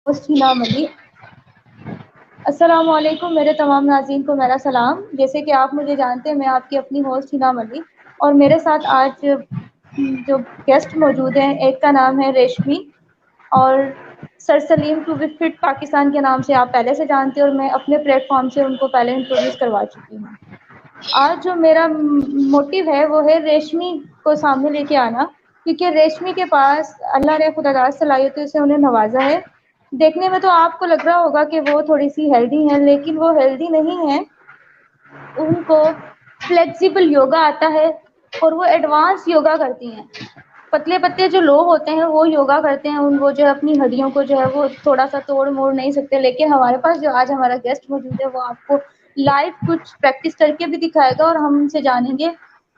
Host Hina Malik. अस्सलाम वालेकुम, मेरे तमाम नाज़रीन को मेरा सलाम। जैसे कि आप मुझे जानते हैं, मैं आपकी अपनी होस्ट हिना मलिक और मेरे साथ आज जो गेस्ट मौजूद हैं, एक का नाम है रेशमी और sir Saleem to be fit Pakistan के नाम से आप पहले से जानते हैं और मैं अपने प्लेटफॉर्म से उनको पहले इंट्रोड्यूस करवा चुकी हूँ। आज जो मेरा मोटिव है वो है रेशमी को सामने लेके आना, क्योंकि रेशमी के पास अल्लाह ने खुदादाद सलाहियतों से उन्हें नवाजा है। देखने में तो आपको लग रहा होगा कि वो थोड़ी सी हेल्दी हैं, लेकिन वो हेल्दी नहीं है। उनको फ्लेक्सिबल योगा आता है और वो एडवांस योगा करती हैं। पतले पतले जो लोग होते हैं वो योगा करते हैं, उन वो जो है अपनी हड्डियों को जो है वो थोड़ा सा तोड़ मोड़ नहीं सकते, लेकिन हमारे पास जो आज हमारा गेस्ट मौजूद है वो आपको लाइव कुछ प्रैक्टिस करके भी दिखाएगा और हम उनसे जानेंगे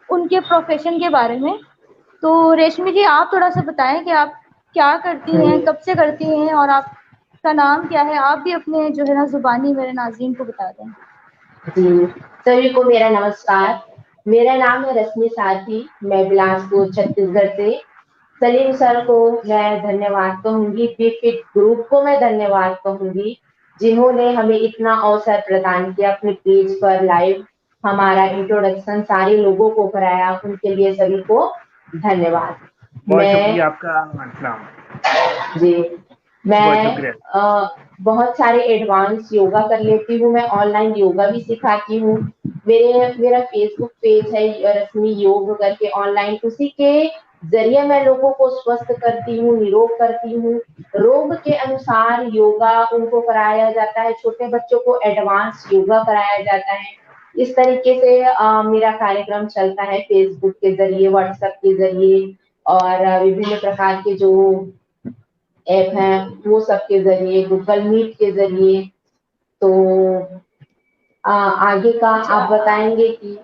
उनके प्रोफेशन के बारे में। तो रेशमी जी, आप थोड़ा सा बताएं कि आप क्या करती हैं, कब से करती हैं और आपका नाम क्या है। आप भी अपने जो है ना जुबानी मेरे नाज़रीन को बता दें। जी, सभी को मेरा नमस्कार। मेरा नाम है रश्मि साथी। मैं बिलासपुर छत्तीसगढ़ से। सलीम सर को मैं धन्यवाद कहूंगी, बी फिट ग्रुप को मैं धन्यवाद कहूंगी, जिन्होंने हमें इतना अवसर प्रदान किया अपने पेज पर लाइव हमारा इंट्रोडक्शन सारे लोगों को कराया। उनके लिए सभी को धन्यवाद। बहुत मैं शुक्रिया आपका। अस्सलाम। जी बहुत मैं शुक्रिया। बहुत सारे एडवांस योगा कर लेती हूँ। मैं ऑनलाइन योगा भी सिखाती हूँ। मेरा फेसबुक पेज है रश्मि योग करके ऑनलाइन, उसी के जरिए मैं लोगों को स्वस्थ करती हूँ, निरोग करती हूँ। रोग के अनुसार योगा उनको कराया जाता है। छोटे बच्चों को एडवांस योगा कराया जाता है। इस तरीके से मेरा कार्यक्रम चलता है फेसबुक के जरिए, व्हाट्सएप के जरिए और विभिन्न प्रकार के जो ऐप हैं वो सब के जरिए, गूगल मीट के जरिए। तो आगे का अच्छा, आप बताएंगे कि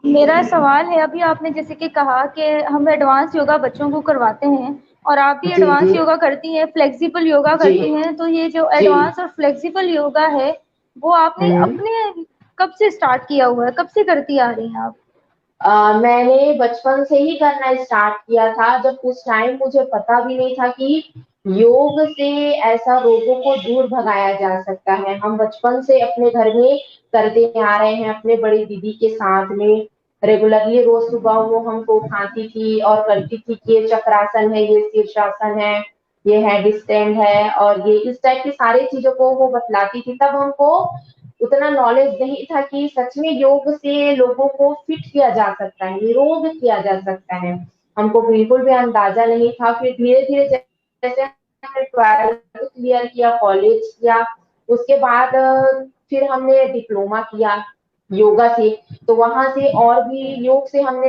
मेरा सवाल है, अभी आपने जैसे कि कहा कि हम एडवांस योगा बच्चों को करवाते हैं और आप भी जी जी एडवांस योगा करती हैं, फ्लेक्सिबल योगा जी करती हैं। तो ये जो जी एडवांस और फ्लेक्सिबल योगा है वो आपने हम्म अपने कब से स्टार्ट किया हुआ है, कब से करती आ रही हैं आप? मैंने बचपन से ही करना स्टार्ट किया था, जब उस टाइम मुझे पता भी नहीं था कि योग से ऐसा रोगों को दूर भगाया जा सकता है। हम बचपन से अपने घर में करते आ रहे हैं, अपने बड़ी दीदी के साथ में रेगुलरली रोज सुबह वो हमको उठाती थी और करती थी कि ये चक्रासन है, ये शीर्षासन है, ये हेड स्टैंड है, और ये इस टाइप की सारी चीजों को वो बतलाती थी। तब हमको उतना नॉलेज नहीं था कि सच में योग से लोगों को फिट किया जा सकता है, निरोग किया जा सकता है। हमको बिल्कुल भी अंदाजा नहीं था। फिर धीरे धीरे जैसे हमने 12th क्लियर किया, कॉलेज किया, उसके बाद फिर हमने डिप्लोमा किया योगा से। तो वहां से और भी योग से हम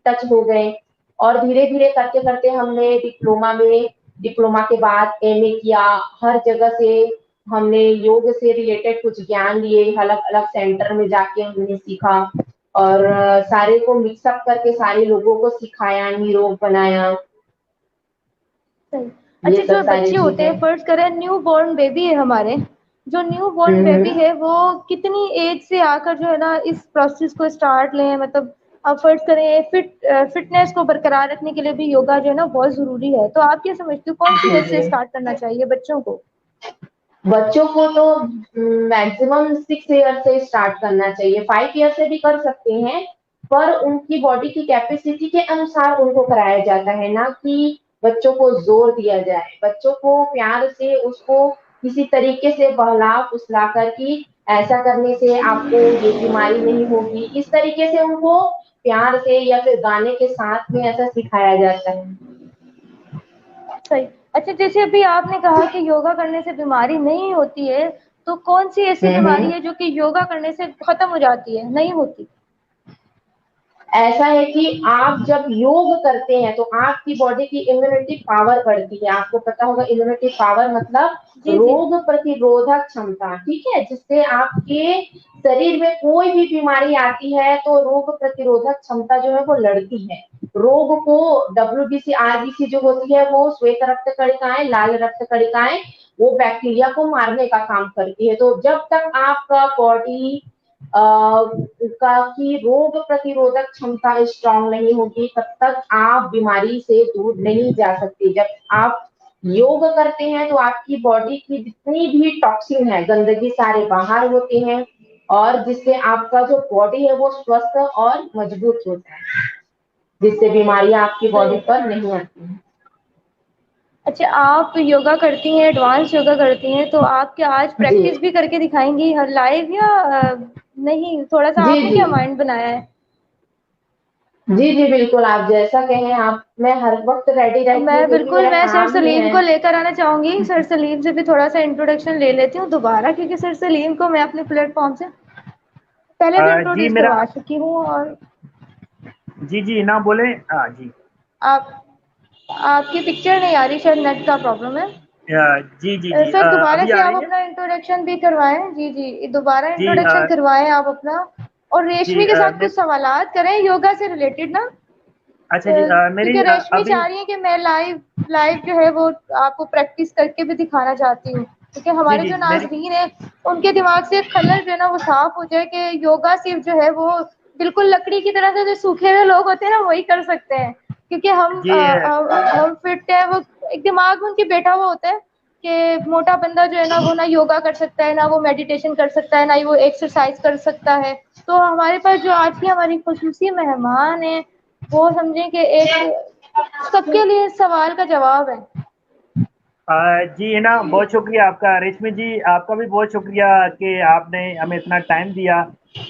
टच हो गए और धीरे धीरे करते करते हमने डिप्लोमा के बाद एमए किया। हर जगह से हमने योग से रिलेटेड कुछ ज्ञान लिए, अलग अलग सेंटर में जाके हमने सीखा और सारे को मिक्सअप करके सारे लोगों को सिखाया, निरोग बनाया। सही। ये अच्छा, सब जो सारी बच्चे होते हैं, चीजें। फर्ज करें न्यू बॉर्न बेबी है हमारे, जो न्यू बॉर्न बेबी हम्म है वो कितनी एज से आकर जो है ना इस प्रोसेस को स्टार्ट लें, मतलब आप फर्ज करें फिटनेस को बरकरार रखने के लिए भी योगा जो है ना बहुत जरूरी है। तो आप क्या समझते हो, कौन सी जी एज से जी। स्टार्ट करना चाहिए बच्चों को? बच्चों को तो मैक्सिमम 6 ईयर से स्टार्ट करना चाहिए, 5 ईयर से भी कर सकते हैं, पर उनकी बॉडी की कैपेसिटी के अनुसार उनको कराया जाता है, ना कि बच्चों को जोर दिया जाए। बच्चों को प्यार से उसको किसी तरीके से बहला फुसला कर कि ऐसा करने से आपको ये बीमारी नहीं होगी, इस तरीके से उनको प्यार से या फिर गाने के साथ में ऐसा सिखाया जाता है। सही। अच्छा, जैसे अभी आपने कहा कि योगा करने से बीमारी नहीं होती है, तो कौन सी ऐसी बीमारी हम्म। है जो कि योगा करने से खत्म हो जाती है, नहीं होती? ऐसा है कि आप जब योग करते हैं तो आपकी बॉडी की इम्यूनिटी पावर बढ़ती है। आपको पता होगा इम्यूनिटी पावर मतलब जी जी। रोग प्रतिरोधक क्षमता, ठीक है, जिससे आपके शरीर में कोई भी बीमारी आती है तो रोग प्रतिरोधक क्षमता जो है वो लड़ती है। रोग को डब्ल्यूबीसी आरबीसी जो होती है वो श्वेत रक्त कणिकाएं, लाल रक्त कणिकाएं, वो बैक्टीरिया को मारने का काम करती है। तो जब तक आपका बॉडी का की रोग प्रतिरोधक क्षमता स्ट्रांग नहीं होगी तब तक आप बीमारी से दूर नहीं जा सकते। जब आप योग करते हैं तो आपकी बॉडी की जितनी भी टॉक्सिन है, गंदगी, सारे बाहर होते हैं, और जिससे आपका जो बॉडी है वो स्वस्थ और मजबूत होता है, जिससे बीमारियां आपकी बॉडी पर नहीं आती हैं। अच्छा, आप योगा करती हैं, एडवांस योगा करती हैं, तो आप क्या आज जी प्रैक्टिस भी करके दिखाएंगी हर लाइव, या नहीं, थोड़ा सा जी आपने जी क्या माइंड बनाया है? जी जी बिल्कुल, आप जैसा कहें, आप, मैं हर वक्त रेडी रहती हूँ, मैं क्योंकि बिल्कुल, मेरा मैं सर काम ही सलीम है। को लेकर आना चाहूंगी, सर सलीम से भी थोड़ा सा इंट्रोडक्शन ले लेती हूँ दोबारा, क्योंकि सर सलीम को मैं अपने प्लेटफॉर्म से पहले भी जी इंट्रोड्यूस मेरा, करवा चुकी हूँ। और जी जी ना बोले, जी। आप आपकी पिक्चर नहीं आ रही, शायद नेट का प्रॉब्लम है। जी जी जी, सर दोबारा अभी से आ आप रही है? अपना इंट्रोडक्शन भी करवाएं, जी जी, दोबारा जी इंट्रोडक्शन करवाएं आप अपना। और जी, रेशमी के साथ मैं, कुछ सवालात करें योगा से रिलेटेड ना, अच्छा जी, मेरी क्योंकि रेशमी अभी, चाह रही है कि मैं लाइव लाइव जो है वो आपको प्रैक्टिस करके भी दिखाना चाहती हूँ, क्योंकि जी हमारे जी जो मेरी, नाजरीन है उनके दिमाग से खलल जो है ना वो साफ हो जाए, कि योगा सिर्फ जो है वो बिल्कुल लकड़ी की तरह से जो सूखे हुए लोग होते हैं ना वही कर सकते हैं, क्योंकि जी हम फिट है, वो एक दिमाग में उनके बैठा हुआ होता है कि मोटा बंदा जो है ना वो ना योगा कर सकता है, ना वो मेडिटेशन कर सकता है, ना ही वो एक्सरसाइज कर सकता है। तो हमारे पास जो आज की हमारी खुसूसी मेहमान है, वो समझें कि एक सबके लिए सवाल का जवाब है। जी है ना, बहुत शुक्रिया आपका रेशमी जी, आपका भी बहुत शुक्रिया कि आपने हमें इतना टाइम दिया।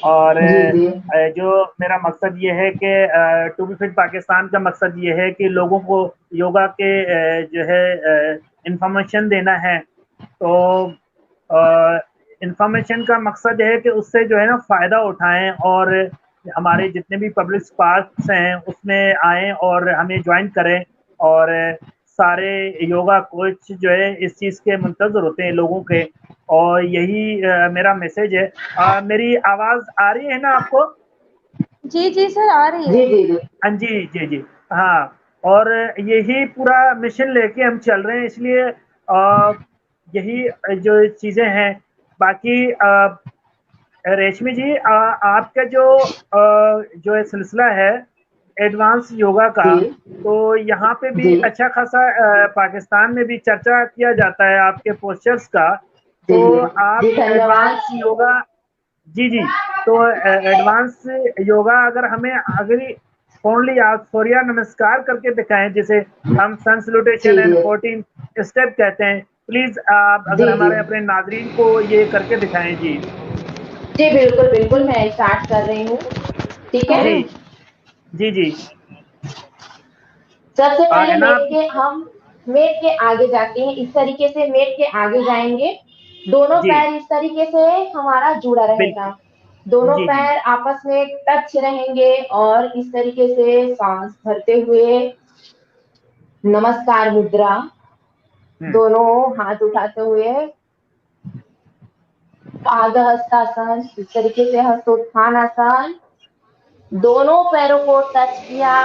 और जी जी जो मेरा मकसद ये है कि टू बी फिट पाकिस्तान का मकसद ये है कि लोगों को योगा के जो है इंफॉर्मेशन देना है। तो इंफॉर्मेशन का मकसद है कि उससे जो है ना फ़ायदा उठाएं, और हमारे जितने भी पब्लिक स्पार्क्स हैं उसमें आएँ और हमें ज्वाइन करें। और सारे योगा कोच जो है इस चीज़ के मुंतज़र होते हैं लोगों के, और यही मेरा मैसेज है। मेरी आवाज़ आ रही है ना आपको? जी जी सर, आ रही जी है। जी जी हाँ जी, जी, जी। हाँ, और यही पूरा मिशन लेके हम चल रहे हैं, इसलिए यही जो चीज़ें हैं। बाकी रेशमी जी, आपका जो है सिलसिला है एडवांस योगा का, जी तो यहाँ पे भी जी अच्छा खासा पाकिस्तान में भी चर्चा किया जाता है आपके पोस्चर्स का। जी तो जी आप जी धन्यवाद। एडवांस योगा, जी, जी। तो एडवांस योगा अगर हमें अगर ओनली आप सूर्य नमस्कार करके दिखाएँ, जिसे हम सन जी सैल्यूटेशन एंड जी 14 स्टेप कहते हैं। प्लीज़ आप अगर जी जी हमारे अपने नाज़रीन को ये करके दिखाएँ। जी। जी बिल्कुल बिल्कुल, जी मैं स्टार्ट कर रही हूँ। ठीक है। अरे, जी, जी, जी। सबसे पहले है ना आप? मेट के आगे जाते हैं, इस तरीके से मेट के आगे जाएंगे। दोनों जी, पैर इस तरीके से हमारा जुड़ा रहेगा, बिल्कुल। दोनों जी, जी। पैर आपस में टच रहेंगे, और इस तरीके से सांस भरते हुए नमस्कार मुद्रा, हुँ, दोनों हाथ उठाते हुए पाद हस्तासन, इस तरीके से हस्तोत्थान आसन, दोनों पैरों को टच किया,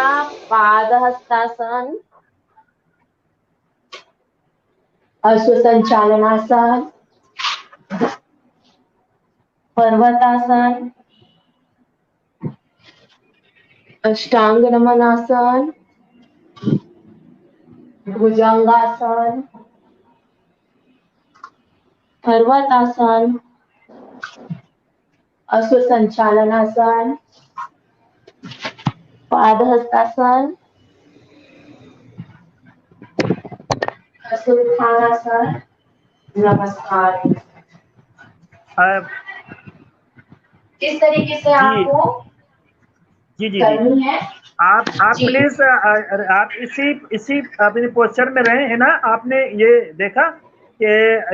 पाद हस्तासन, अश्व संचालनासन, पर्वतासन, अष्टांग नमनासन, भुजंगासन, पर्वतासन, अश्व संचालनासन, पादहस्तासन, हस्तोत्थानासन, नमस्कार। अ, इस तरीके से जी, आपको जी, जी, जी। करनी है। आप जी प्लीज़, आप इसी इसी अपने पोस्चर में रहे हैं ना? आपने ये देखा कि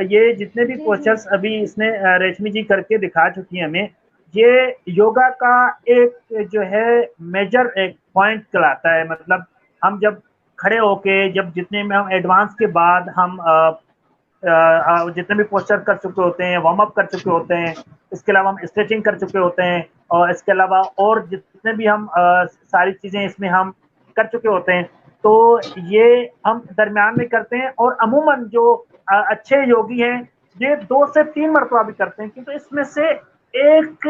ये जितने भी जी जी पोस्चर्स अभी इसने रेशमी जी करके दिखा चुकी हैं हमें, ये योगा का एक जो है मेजर एक पॉइंट कहलाता है। मतलब हम जब खड़े होके, जब जितने में हम एडवांस के बाद हम जितने भी पोस्चर कर चुके होते हैं, वार्म अप कर चुके होते हैं, इसके अलावा हम स्ट्रेचिंग कर चुके होते हैं, और इसके अलावा और जितने भी हम सारी चीज़ें इसमें हम कर चुके होते हैं, तो ये हम दरमियान में करते हैं। और अमूमन जो अच्छे योगी हैं, ये 2 से 3 मरतबा भी करते हैं, क्योंकि इसमें से एक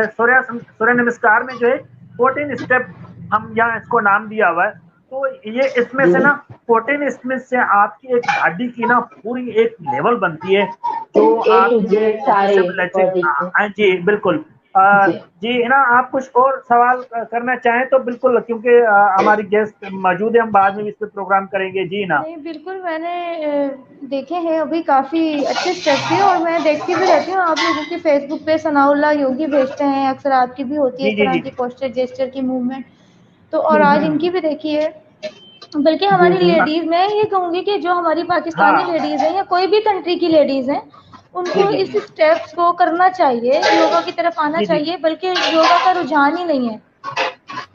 सूर्य नमस्कार में जो है 14 स्टेप हम यहाँ इसको नाम दिया हुआ है। तो ये इसमें से ना प्रोटीन, इसमें से आपकी एक हड्डी की ना पूरी एक लेवल बनती है जो A to आपकी Z सारे बॉडी के। हाँ जी बिल्कुल। जी जी है ना, आप कुछ और सवाल करना चाहें तो बिल्कुल, क्योंकि हमारी गेस्ट मौजूद है, हम बाद में भी इस पर प्रोग्राम करेंगे। जी ना। नहीं बिल्कुल, मैंने देखे हैं अभी काफ़ी अच्छे स्टेप्स भी, और मैं देखती भी रहती हूँ आप लोगों के फेसबुक पे सनाउल्लाह योगी भेजते हैं, अक्सर आपकी भी होती है जी इस जी तरह जी की पोस्टर जेस्चर की मूवमेंट। तो और आज इनकी भी देखी है, बल्कि जी हमारी जी लेडीज़, मैं ये कहूँगी कि जो हमारी पाकिस्तानी हाँ लेडीज़ हैं या कोई भी कंट्री की लेडीज़ हैं, जी उनको जी इस स्टेप्स को करना चाहिए, योगा की तरफ आना जी जी चाहिए, बल्कि योगा का रुझान ही नहीं है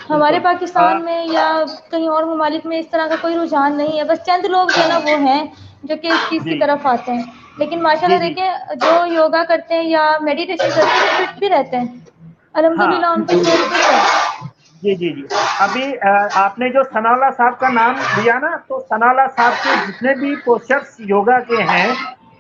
हमारे बिल्कुल। पाकिस्तान में या कहीं और ममालिक में। इस तरह का कोई रुझान नहीं है, बस चंद लोग जो है ना वो हैं जो कि इस चीज़ की जी तरफ आते हैं। लेकिन जी माशाल्लाह जी देखें, जो योगा करते हैं या मेडिटेशन करते हैं वो फिट भी रहते हैं, हाँ अल्हम्दुलिल्लाह उनकी सेहत फिट है। जी जी जी। अभी आपने जो सनाउल्लाह साहब का नाम लिया ना, तो सनाउल्लाह साहब के जितने भी पोस्टर्स योगा के हैं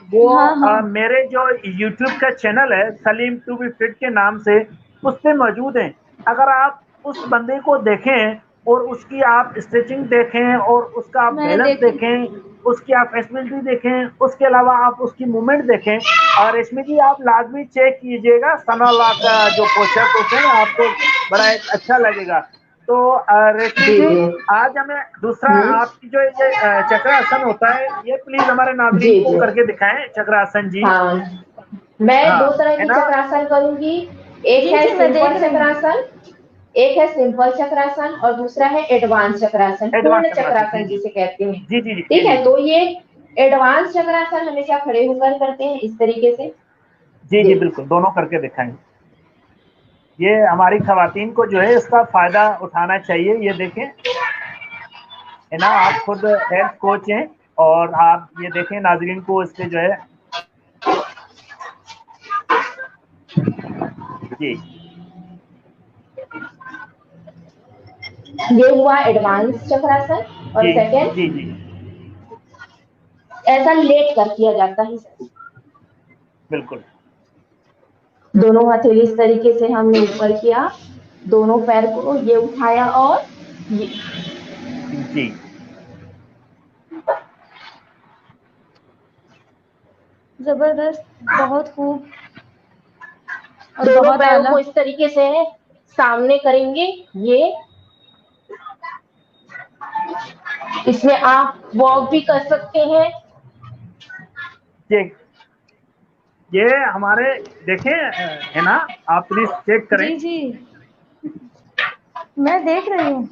वो हाँ हाँ मेरे जो यूट्यूब का चैनल है सलीम टू बी फिट के नाम से, उस पे मौजूद हैं। अगर आप उस बंदे को देखें और उसकी आप स्ट्रेचिंग देखें और उसका आप मैंने बैलेंस देखी। देखें, उसकी आप फ्लेक्सिबिलिटी देखें, उसके अलावा आप उसकी मूवमेंट देखें, और रेशमी जी आप लाजमी चेक कीजिएगा सनाउल्लाह का जो पोस्टर्स होते हैं, आपको बड़ा एक अच्छा लगेगा। तो रेशमी जी जी, जी। आज हमें दूसरा हम्म। आपकी जो ये चक्रासन होता है, ये प्लीज हमारे नाजरीन जी को जी। करके दिखाएं चक्रासन जी। हाँ, मैं हाँ दो तरह है की ना। चक्रासन करूंगी। एक जी है जी मैं देख सिंपल रही हूँ। चक्रासन, एक है सिंपल चक्रासन और दूसरा है एडवांस चक्रासन, एडवांस पूर्ण चक्रासन, जी चक्रासन जी जिसे कहते हैं। जी जी जी ठीक जी है, तो ये एडवांस चक्रासन हमेशा खड़े होकर करते हैं इस तरीके से। जी जी जी बिल्कुल, दोनों करके दिखाएं। ये हमारी खवातीन को जो है इसका फायदा उठाना चाहिए। ये देखें है ना, आप खुद हेल्थ कोच हैं और आप ये देखें नाजरीन को इस पे जो है। जी ये हुआ एडवांस चक्रासन। और जी सेकंड, जी जी ऐसा लेट कर किया जाता है। बिल्कुल। दोनों हथेली इस तरीके से हमने ऊपर किया, दोनों पैर को ये उठाया और ये। जी ज़बरदस्त, बहुत खूब और दोनों बहुत पैरों आला। को इस तरीके से सामने करेंगे। ये इसमें आप वॉक भी कर सकते हैं। जी, ये हमारे देखें है ना, आप प्लीज चेक करें। जी जी मैं देख रही हूँ।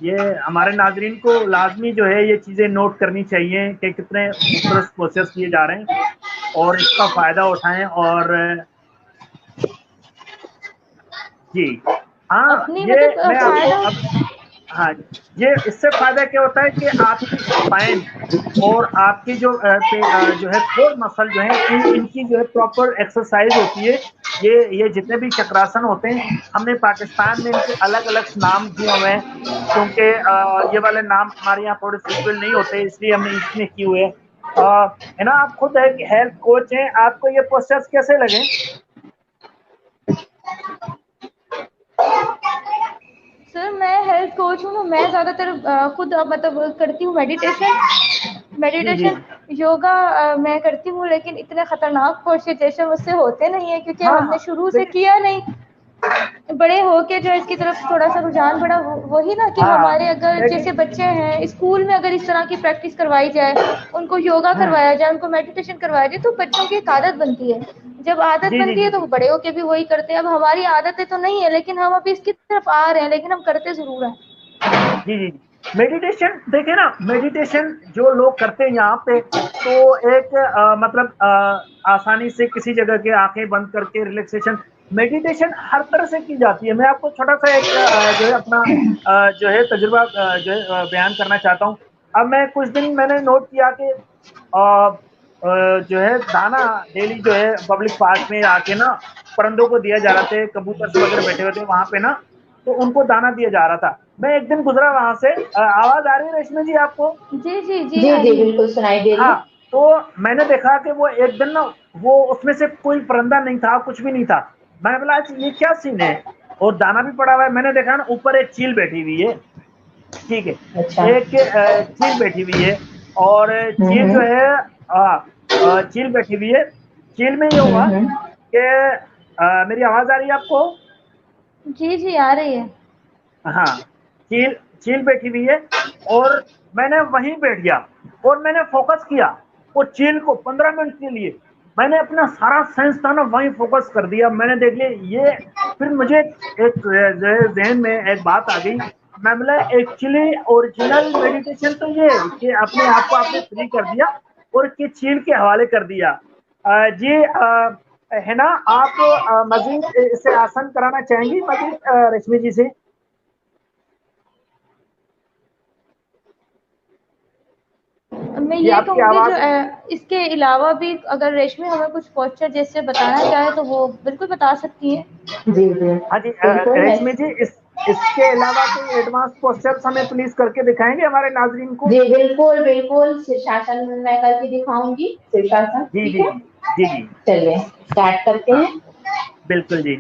ये हमारे नाजरीन को लाजमी जो है ये चीजें नोट करनी चाहिए कि कितने खूबसूरत प्रोसेस किए जा रहे हैं और इसका फायदा उठाएं। और जी हाँ, अपनी ये मतलब मैं आपको फ़ायदा। अब, हाँ, ये इससे फायदा क्या होता है कि आपकी स्पाइन और आपकी जो जो है कोर मसल जो है इनकी जो है प्रॉपर एक्सरसाइज होती है। ये जितने भी चक्रासन होते हैं, हमने पाकिस्तान में इनके अलग अलग नाम दिए हुए हैं, क्योंकि ये वाले नाम हमारे यहाँ थोड़े सूटेबल नहीं होते, इसलिए हमने इसमें किए हुए हैं। है ना, आप खुद एक हेल्थ कोच हैं, आपको ये प्रोसेस कैसे लगे। सर मैं हेल्थ कोच हूँ, मैं ज़्यादातर खुद मतलब करती हूँ मेडिटेशन। जी जी मेडिटेशन जी योगा मैं करती हूँ, लेकिन इतने ख़तरनाक पोस्चर जैसे मुझसे होते नहीं है, क्योंकि हाँ हमने हाँ शुरू से देखिए किया नहीं। बड़े होके जो इसकी तरफ थोड़ा सा रुझान बढ़ा, वही ना कि हाँ हमारे अगर देखिए जैसे बच्चे हैं स्कूल में, अगर इस तरह की प्रैक्टिस करवाई जाए, उनको योगा करवाया जाए, उनको मेडिटेशन करवाया जाए, तो बच्चों की एक आदत बनती है। जब आदत जी जी बनती है जी तो वो बड़े होके भी वही करते हैं। अब हमारी आदतें तो नहीं है, लेकिन हम अभी इसकी तरफ आ रहे हैं, लेकिन हम करते ज़रूर हैं। जी जी जी। मेडिटेशन देखे ना, मेडिटेशन जो लोग करते हैं यहाँ पे, तो एक मतलब आसानी से किसी जगह के आंखें बंद करके रिलैक्सेशन मेडिटेशन हर तरह से की जाती है। मैं आपको छोटा सा एक जो है अपना जो है तजुर्बा जो है बयान करना चाहता हूँ। अब मैं कुछ दिन मैंने नोट किया कि जो है दाना डेली जो है पब्लिक पार्क में आके ना परिंदों को दिया जा रहा था, कबूतर वगैरह बैठे हुए थे वहां पे ना, तो उनको दाना दिया जा रहा था। मैं एक दिन गुजरा वहां से, आवाज आ रही है रेशमी जी आपको। जी जी जी जी आ जी रही है। बिल्कुल सुनाई दे रही हाँ, है। तो मैंने देखा कि वो एक दिन ना, वो उसमें से कोई परिंदा नहीं था, कुछ भी नहीं था। मैंने बोला अच्छा ये क्या सीन है। और दाना भी पड़ा हुआ है। मैंने देखा ना ऊपर एक चील बैठी हुई है, ठीक है, अच्छा। एक चील बैठी हुई है, और चील जो हम्म है चील बैठी हुई है। चील में ये हुआ हम्म कि मेरी आवाज आ रही है आपको? जी जी आ रही है। हाँ, चील चील बैठी हुई है, और मैंने वहीं बैठ गया और मैंने फोकस किया वो चील को 15 मिनट के लिए। मैंने अपना सारा सेंस था ना वहीं फोकस कर दिया, मैंने देख लिया ये। फिर मुझे एक जहन में एक बात आ गई, मैं बोला एक्चुअली ओरिजिनल मेडिटेशन तो ये है कि अपने आप को आपने फ्री कर दिया और कि चील के हवाले कर दिया। जी है ना, आप मजीद इसे आसान कराना चाहेंगी मजीद रश्मि जी से? मैं जी ये आपकी कहूँगी जो आवाज। इसके अलावा भी अगर रेशमी हमें कुछ पोस्चर जैसे बताना चाहे तो वो बिल्कुल बता सकती है। जी जी हाँ जी बिल्कुल मैं। रेशमी जी, इसके अलावा कोई एडवांस पोस्चर्स हमें प्लीज करके दिखाएंगे हमारे नाजरीन को? जी बिल्कुल बिल्कुल, शीर्षासन मैं करके दिखाऊंगी, शीर्षासन, जी ठीक जी है। जी जी जी। चलिए स्टार्ट करते हाँ हैं। बिल्कुल जी।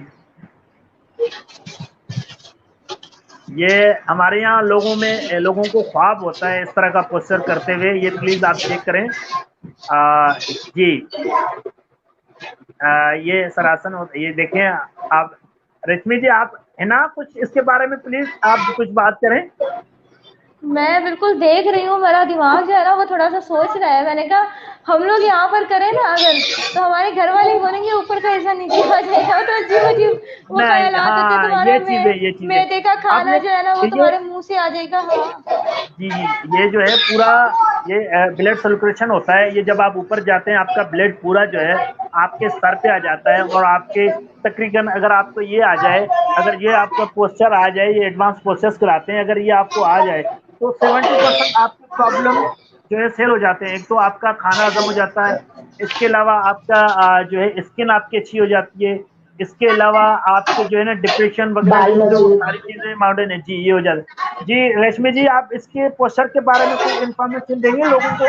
ये हमारे यहाँ लोगों को ख्वाब होता है इस तरह का पोस्चर करते हुए, ये प्लीज आप चेक करें। जी ये सरासन होता है, ये देखें आप। रश्मि जी आप है ना, कुछ इसके बारे में प्लीज आप कुछ बात करें। मैं बिल्कुल देख रही हूँ, मेरा दिमाग जो है ना वो थोड़ा सा सोच रहा है। मैंने कहा हम लोग यहाँ पर करें ना अगर, तो हमारे घर वाले बोलेंगे ऊपर का हिस्सा नीचे आ जाएगा, तो अजीब अजीब वो नहीं, ख्यालात होते हैं। हाँ तुम्हारा ये चीजें मैदे का आप खाना जो है ना वो ये तुम्हारे मुंह से आ जाएगा। हाँ जी जी, ये जो है पूरा ये ब्लड सर्कुलेशन होता है। ये जब आप ऊपर जाते हैं आपका ब्लड पूरा जो है आपके सर पे आ जाता है, और आपके तकरीबन अगर आपको ये आ जाए, अगर ये आपका पोस्चर आ जाए, ये एडवांस पोस्चर्स कराते हैं, अगर ये आपको आ जाए तो 70% आपकी प्रॉब्लम जो है सेल हो जाते हैं। एक तो आपका खाना हजम हो जाता है, इसके अलावा आपका जो है स्किन आपकी अच्छी हो जाती है, इसके अलावा आपके जो है ना डिप्रेशन वगैरह बाल जो मजबूत। सारी चीजें माउंटेन है जी, ये हो जाता है। जी रेशमी जी आप इसके पोस्चर के बारे में कोई इंफॉर्मेशन देंगे लोगों को?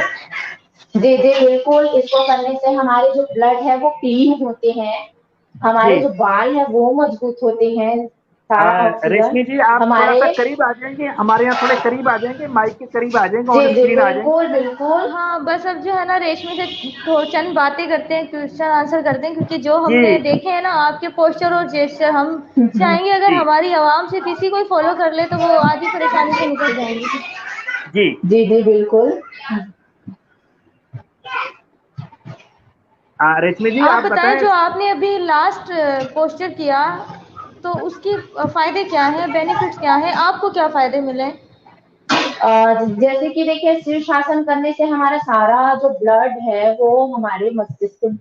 जी जी बिल्कुल, इसको करने से हमारे जो ब्लड है वो क्लीन होते हैं, जी हमारे जो बाल है वो मजबूत होते हैं, सारा ऑक्सीजन रेशमी जी आप थोड़ा सा हमारे। करीब आ जाएंगे, हमारे यहाँ थोड़े करीब आ जाएंगे, माइक के करीब आ जाएंगे, जी ऑन जी स्क्रीन आ जाएंगे। बिल्कुल बिल्कुल। हाँ, बस अब जो है ना रेशमी से तो चंद बातें करते हैं, क्वेश्चन आंसर करते हैं, क्योंकि जो जी हमने देखे हैं ना आपके पोस्टर और जेस्चर, हम चाहेंगे अगर जी हमारी आवाम सिर्फ इसी को फॉलो कर ले तो वो आधी परेशानी से निकल जाएंगी। जी। जी जी बिल्कुल। रेशमी जी आप आप बताएं बताएं। जो आपने अभी लास्ट पोस्टर किया, तो उसके फायदे क्या हैं, बेनिफिट्स क्या हैं, आपको क्या फायदे मिले? जैसे कि देखिए, शीर्षासन करने से हमारा सारा जो ब्लड है वो हमारे मस्तिष्क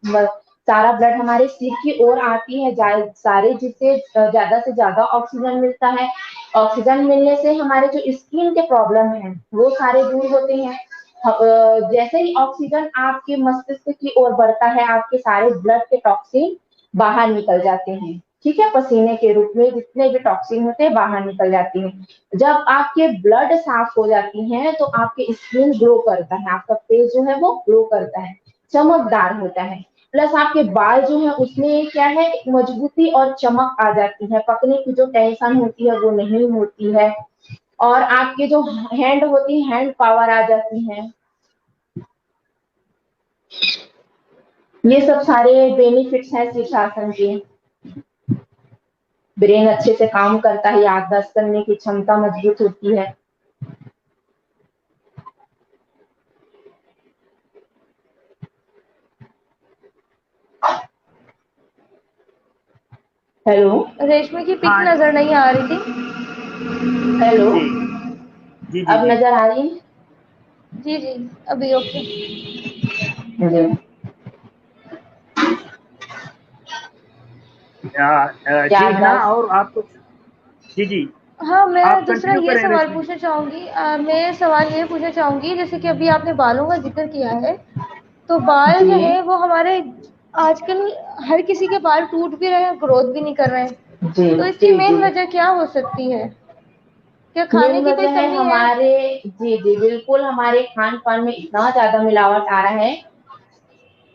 सारा ब्लड हमारे सिर की ओर आती है सारे, जिससे ज्यादा से ज्यादा ऑक्सीजन मिलता है। ऑक्सीजन मिलने से हमारे जो स्किन के प्रॉब्लम है वो सारे दूर होते हैं। जैसे ही ऑक्सीजन आपके मस्तिष्क की ओर बढ़ता है, आपके सारे ब्लड के टॉक्सिन बाहर निकल जाते हैं, ठीक है। पसीने के रूप में जितने भी टॉक्सिन होते हैं बाहर निकल जाती हैं। जब आपके ब्लड साफ हो जाती हैं तो आपके स्किन ग्लो करता है, आपका फेस जो है वो ग्लो करता है, चमकदार होता है। प्लस आपके बाल जो है उसमें क्या है, एक मजबूती और चमक आ जाती है, पकने की जो टेंशन होती है वो नहीं होती है। और आपके जो हैंड होती है, हैंड पावर आ जाती है। ये सब सारे बेनिफिट्स हैं शीर्षासन के। ब्रेन अच्छे से काम करता है, याददाश्त करने की क्षमता मजबूत होती है। हेलो। रेशमी की पिक हाँ नजर नहीं आ रही थी। हेलो। जी जी जी अब जी। नजर आ रही है? जी जी अभी ओके। जी जी है ना, याददाश्त। और आप कुछ? जी जी हाँ, मैं आप दूसरा कंटिन्यू ये करें सवाल रेशमी जी। पूछना चाहूंगी। मैं सवाल ये पूछना चाहूंगी, जैसे कि अभी आपने बालों का जिक्र किया है, तो बाल जो जी है वो हमारे आजकल हर किसी के बाल टूट भी रहे हैं, ग्रोथ भी नहीं कर रहे हैं। जी तो इसकी जी जी। मेन वजह क्या हो सकती है? क्या खाने मेन की कोई वजह है कमी है? हमारे, जी जी बिल्कुल, हमारे खान पान में इतना ज्यादा मिलावट आ रहा है,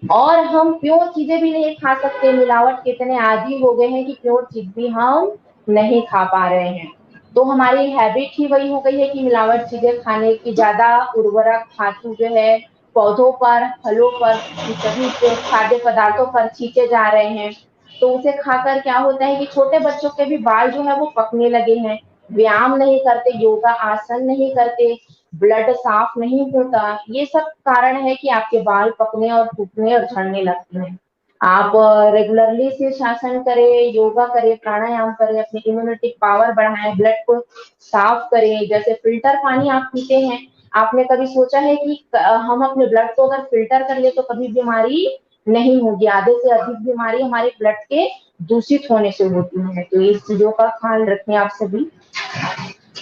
और हम प्योर चीजें भी नहीं खा सकते। मिलावट के इतने आदी हो गए हैं कि प्योर चीज भी हम नहीं खा पा रहे हैं। तो हमारी हैबिट ही वही हो गई है कि मिलावट चीजें खाने की, ज्यादा उर्वरक धातु जो है पौधों पर, फलों पर, सभी खाद्य पदार्थों पर छींचे जा रहे हैं। तो उसे खाकर क्या होता है कि छोटे बच्चों के भी बाल जो है वो पकने लगे हैं। व्यायाम नहीं करते, योगा आसन नहीं करते, ब्लड साफ नहीं होता, ये सब कारण है कि आपके बाल पकने और टूटने और झड़ने लगते हैं। आप रेगुलरली शीर्षासन करें, योगा करें, प्राणायाम करें, अपनी इम्यूनिटी पावर बढ़ाएं, ब्लड को साफ करें। जैसे फिल्टर पानी आप पीते हैं, आपने कभी सोचा है कि हम अपने ब्लड को अगर फिल्टर कर ले तो कभी बीमारी नहीं होगी? आधे से अधिक बीमारी हमारे ब्लड के दूषित होने से होती है। तो इस चीजों का ख्याल रखें आप सभी।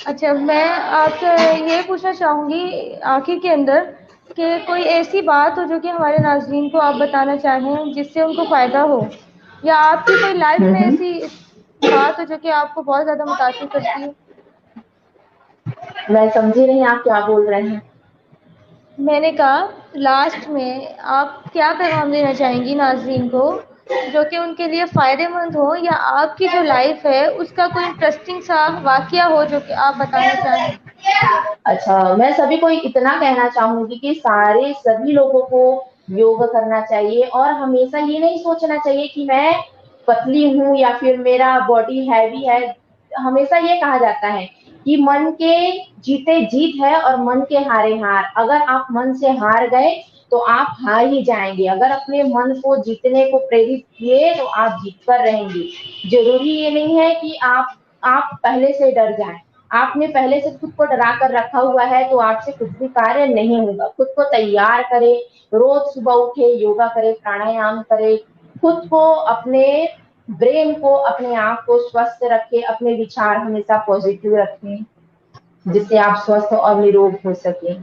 अच्छा, मैं आपसे ये पूछना चाहूँगी आखिर के अंदर कि कोई ऐसी बात हो जो कि हमारे नाज़रीन को आप बताना चाहें जिससे उनको फ़ायदा हो, या आपकी कोई लाइफ में हम्म। ऐसी बात हो जो कि आपको बहुत ज़्यादा मुतासिर करती हो? मैं समझी नहीं आप क्या बोल रहे हैं। मैंने कहा, लास्ट में आप क्या पैगाम देना चाहेंगी नाज़रीन को जो कि उनके लिए फ़ायदेमंद हो, या आपकी जो लाइफ है उसका कोई इंटरेस्टिंग सा वाक़या हो जो कि आप बताना चाहें? अच्छा, मैं सभी को इतना कहना चाहूंगी कि सारे सभी लोगों को योग करना चाहिए, और हमेशा ये नहीं सोचना चाहिए कि मैं पतली हूँ या फिर मेरा बॉडी हैवी है। हमेशा ये कहा जाता है कि मन के जीते जीत है और मन के हारे हार। अगर आप मन से हार गए तो आप हार ही जाएंगे। अगर अपने मन को जीतने को प्रेरित किए तो आप जीत कर रहेंगे। जरूरी ये नहीं है कि आप पहले से डर जाएं। आपने पहले से खुद को डरा कर रखा हुआ है तो आपसे कुछ भी कार्य नहीं होगा। खुद को तैयार करें, रोज सुबह उठे, योगा करें, प्राणायाम करें, खुद को, अपने ब्रेन को, अपने आप को स्वस्थ रखें, अपने विचार हमेशा पॉजिटिव रखें, जिससे आप स्वस्थ और निरोग हो सके।